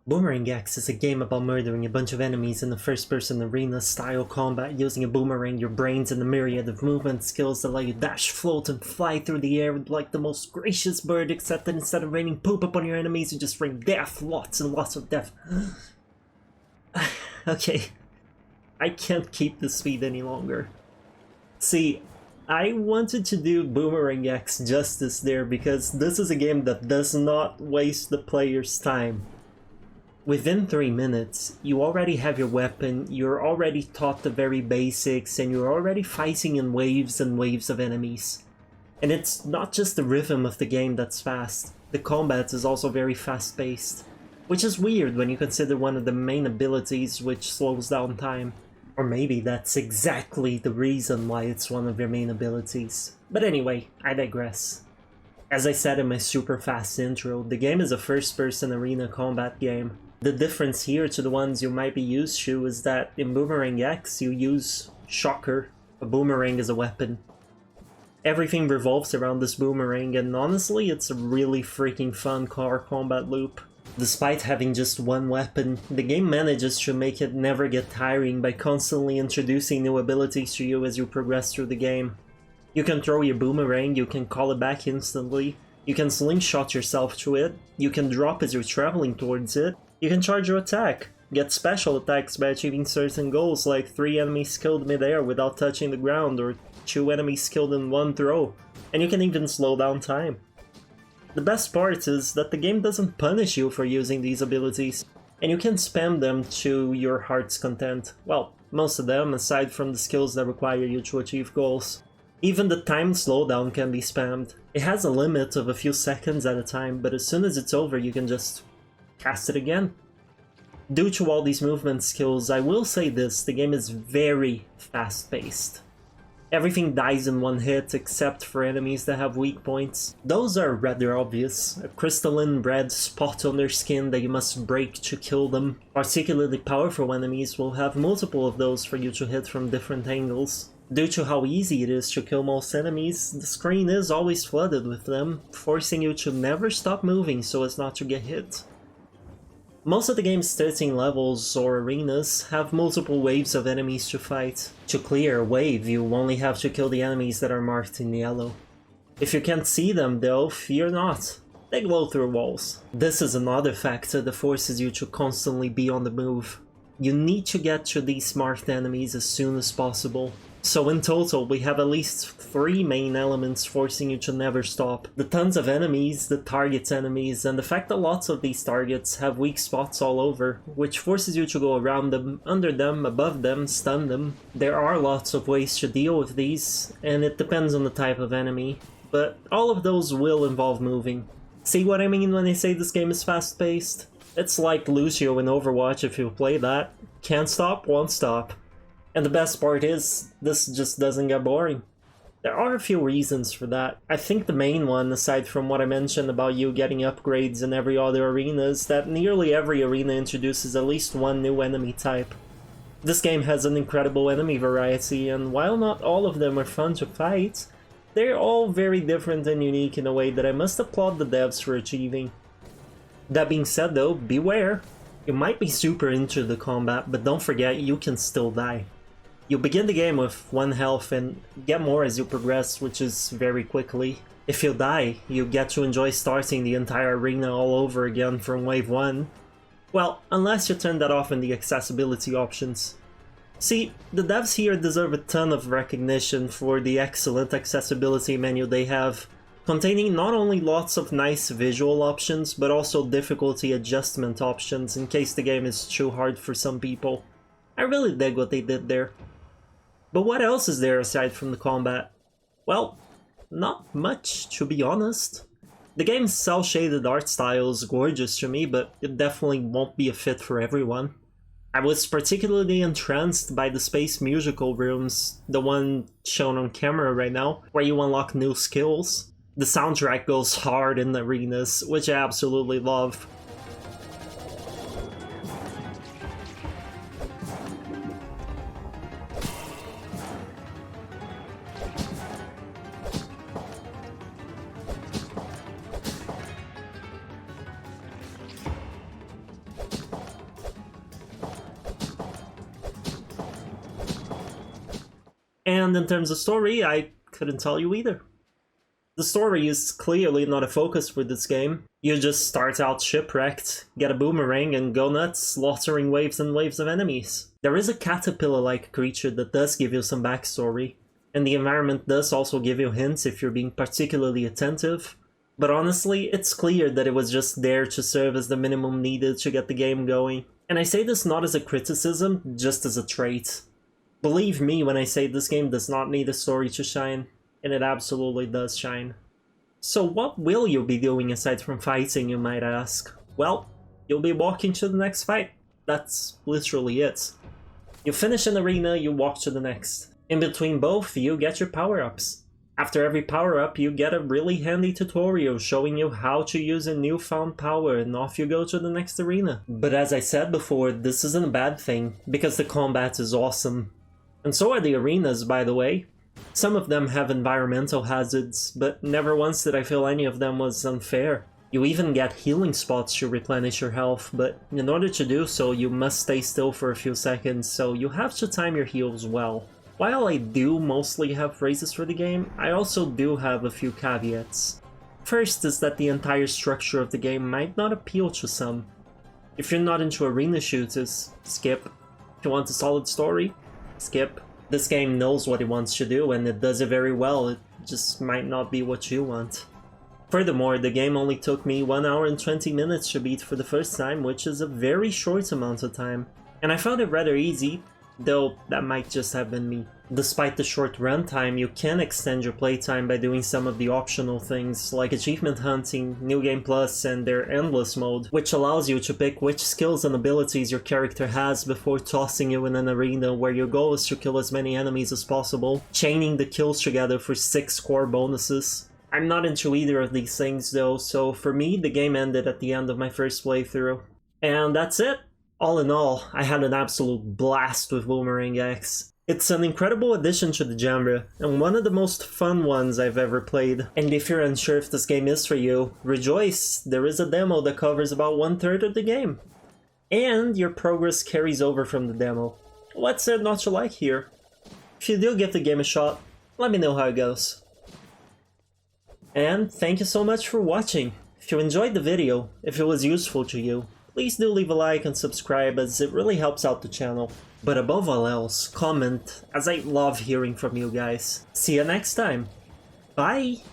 Boomerang X is a game about murdering a bunch of enemies in a first-person arena-style combat using a boomerang, your brains, and a myriad of movement skills that let you dash, float, and fly through the air like the most gracious bird, except that instead of raining poop upon your enemies, you just rain death, lots and lots of death. Okay, I can't keep this speed any longer. See, I wanted to do Boomerang X justice there because this is a game that does not waste the player's time. Within 3 minutes, you already have your weapon, you're already taught the very basics, and you're already fighting in waves and waves of enemies. And it's not just the rhythm of the game that's fast, the combat is also very fast-paced. Which is weird when you consider one of the main abilities which slows down time. Or maybe that's exactly the reason why it's one of your main abilities. But anyway, I digress. As I said in my super fast intro, the game is a first-person arena combat game. The difference here to the ones you might be used to is that in Boomerang X you use Shocker, a boomerang as a weapon. Everything revolves around this boomerang, and honestly it's a really freaking fun car combat loop. Despite having just one weapon, the game manages to make it never get tiring by constantly introducing new abilities to you as you progress through the game. You can throw your boomerang, you can call it back instantly, you can slingshot yourself to it, you can drop as you're traveling towards it, you can charge your attack, get special attacks by achieving certain goals like 3 enemies killed mid-air without touching the ground or 2 enemies killed in one throw, and you can even slow down time. The best part is that the game doesn't punish you for using these abilities, and you can spam them to your heart's content. Well, most of them, aside from the skills that require you to achieve goals. Even the timed slowdown can be spammed. It has a limit of a few seconds at a time, but as soon as it's over you can just cast it again. Due to all these movement skills, I will say this, the game is very fast-paced. Everything dies in one hit except for enemies that have weak points. Those are rather obvious. A crystalline red spot on their skin that you must break to kill them. Particularly powerful enemies will have multiple of those for you to hit from different angles. Due to how easy it is to kill most enemies, the screen is always flooded with them, forcing you to never stop moving so as not to get hit. Most of the game's 13 levels, or arenas, have multiple waves of enemies to fight. To clear a wave, you only have to kill the enemies that are marked in yellow. If you can't see them though, fear not. They glow through walls. This is another factor that forces you to constantly be on the move. You need to get to these marked enemies as soon as possible. So in total, we have at least 3 main elements forcing you to never stop. The tons of enemies, the target's enemies, and the fact that lots of these targets have weak spots all over, which forces you to go around them, under them, above them, stun them. There are lots of ways to deal with these, and it depends on the type of enemy, but all of those will involve moving. See what I mean when I say this game is fast-paced? It's like Lucio in Overwatch if you play that. Can't stop, won't stop. And the best part is, this just doesn't get boring. There are a few reasons for that. I think the main one, aside from what I mentioned about you getting upgrades in every other arena, is that nearly every arena introduces at least one new enemy type. This game has an incredible enemy variety, and while not all of them are fun to fight, they're all very different and unique in a way that I must applaud the devs for achieving. That being said though, beware! You might be super into the combat, but don't forget you can still die. You begin the game with 1 health and get more as you progress, which is very quickly. If you die, you get to enjoy starting the entire arena all over again from wave 1. Well, unless you turn that off in the accessibility options. See, the devs here deserve a ton of recognition for the excellent accessibility menu they have, containing not only lots of nice visual options, but also difficulty adjustment options in case the game is too hard for some people. I really dig what they did there. But what else is there aside from the combat? Well, not much, to be honest. The game's cel-shaded art style is gorgeous to me, but it definitely won't be a fit for everyone. I was particularly entranced by the space musical rooms, the one shown on camera right now, where you unlock new skills. The soundtrack goes hard in the arenas, which I absolutely love. And in terms of story, I couldn't tell you either. The story is clearly not a focus for this game. You just start out shipwrecked, get a boomerang, and go nuts, slaughtering waves and waves of enemies. There is a caterpillar-like creature that does give you some backstory, and the environment does also give you hints if you're being particularly attentive. But honestly, it's clear that it was just there to serve as the minimum needed to get the game going. And I say this not as a criticism, just as a trait. Believe me when I say this game does not need a story to shine. And it absolutely does shine. So what will you be doing aside from fighting, you might ask? Well, you'll be walking to the next fight. That's literally it. You finish an arena, you walk to the next. In between both, you get your power-ups. After every power-up, you get a really handy tutorial showing you how to use a newfound power, and off you go to the next arena. But as I said before, this isn't a bad thing, because the combat is awesome. And so are the arenas, by the way. Some of them have environmental hazards, but never once did I feel any of them was unfair. You even get healing spots to replenish your health, but in order to do so you must stay still for a few seconds, so you have to time your heals well. While I do mostly have phrases for the game, I also do have a few caveats. First is that the entire structure of the game might not appeal to some. If you're not into arena shooters, skip. If you want a solid story, skip. This game knows what it wants to do, and it does it very well, it just might not be what you want. Furthermore, the game only took me 1 hour and 20 minutes to beat for the first time, which is a very short amount of time. And I found it rather easy, though that might just have been me. Despite the short runtime, you can extend your playtime by doing some of the optional things, like achievement hunting, New Game Plus, and their Endless mode, which allows you to pick which skills and abilities your character has before tossing you in an arena where your goal is to kill as many enemies as possible, chaining the kills together for 6 core bonuses. I'm not into either of these things though, so for me the game ended at the end of my first playthrough. And that's it! All in all, I had an absolute blast with Boomerang X. It's an incredible addition to the genre, and one of the most fun ones I've ever played. And if you're unsure if this game is for you, rejoice! There is a demo that covers about 1/3 of the game. And your progress carries over from the demo. What's there not to like here? If you do give the game a shot, let me know how it goes. And thank you so much for watching. If you enjoyed the video, if it was useful to you, please do leave a like and subscribe, as it really helps out the channel. But above all else, comment, as I love hearing from you guys. See you next time. Bye!